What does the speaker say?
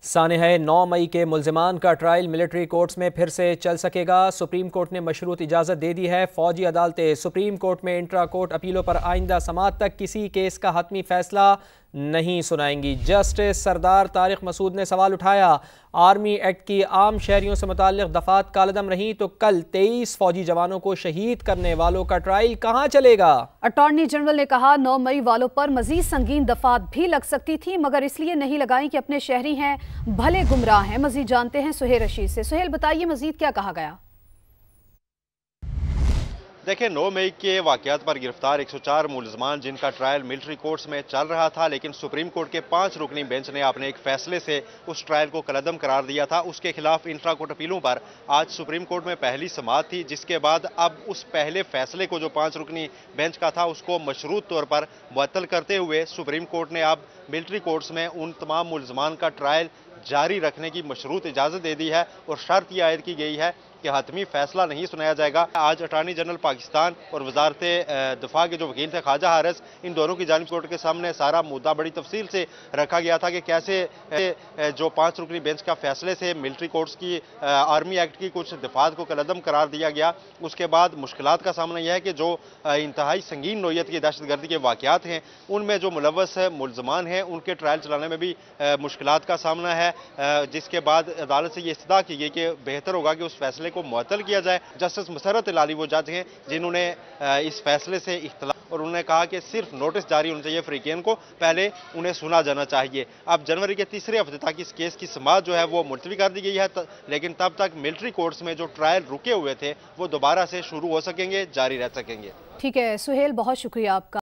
सानह 9 मई के मुल्जिमान का trial military courts में फिर से चल सकेगा। सुप्रीम कोर्ट ने मशरूत इजाज़त दे दी है। फौजी अदालतें सुप्रीम कोर्ट में इंट्रा कोर्ट अपीलों पर आइंदा समाअत तक किसी केस का हतमी फैसला नहीं सुनाएंगी। जस्टिस सरदार तारिक मसूद ने सवाल उठाया, आर्मी एक्ट की आम शहरियों से मुताल्लिक दफात कालदम रही तो कल 23 फौजी जवानों को शहीद करने वालों का ट्रायल कहां चलेगा? अटॉर्नी जनरल ने कहा 9 मई वालों पर मजीद संगीन दफात भी लग सकती थी, मगर इसलिए नहीं लगाई कि अपने शहरी हैं, भले गुमराह हैं। मजीद जानते हैं सुहेल रशीद से। सुहेल, बताइए मजीद क्या कहा गया? देखिए, 9 मई के वाकयात पर गिरफ्तार 104 मुलजमान जिनका ट्रायल मिलिट्री कोर्ट्स में चल रहा था, लेकिन सुप्रीम कोर्ट के 5 रुकनी बेंच ने अपने एक फैसले से उस ट्रायल को कलअदम करार दिया था। उसके खिलाफ इंट्रा कोर्ट अपीलों पर आज सुप्रीम कोर्ट में पहली समाअत थी, जिसके बाद अब उस पहले फैसले को जो 5 रुकनी बेंच का था उसको मशरूत तौर पर मुअत्तल करते हुए सुप्रीम कोर्ट ने अब मिलिट्री कोर्ट्स में उन तमाम मुलजमान का ट्रायल जारी रखने की मशरूत इजाज़त दे दी है और शर्त यह आयद की गई है कि हतमी फैसला नहीं सुनाया जाएगा। आज अटॉर्नी जनरल पाकिस्तान और वजारत दफा के जो वकील थे ख्वाजा हारिस, इन दोनों की जानिब कोर्ट के सामने सारा मुद्दा बड़ी तफसील से रखा गया था कि कैसे जो 5 रुकनी बेंच का फैसले से मिलिट्री कोर्ट्स की आर्मी एक्ट की कुछ दफात को कलअदम करार दिया गया। उसके बाद मुश्किलात का सामना यह है कि जो इंतहाई संगीन नोयत की दहशतगर्दी के वाकयात हैं उनमें जो मुलव्वस मुलजमान हैं उनके ट्रायल चलाने में भी मुश्किलात का सामना है, जिसके बाद अदालत से ये इस्तदा की गई कि बेहतर होगा कि उस फैसले को मुअत्तल किया जाए। जस्टिस मुसर्रत लाली वो जज हैं जिन्होंने इस फैसले से इख्तिलाफ, और उन्होंने कहा कि सिर्फ नोटिस जारी होना चाहिए फ्रीकेन को, पहले उन्हें सुना जाना चाहिए। अब जनवरी के तीसरे हफ्ते तक इस केस की समाअत जो है वो मुलतवी कर दी गई है, लेकिन तब तक मिलिट्री कोर्ट्स में जो ट्रायल रुके हुए थे वो दोबारा से शुरू हो सकेंगे, जारी रह सकेंगे। ठीक है सुहेल, बहुत शुक्रिया आपका।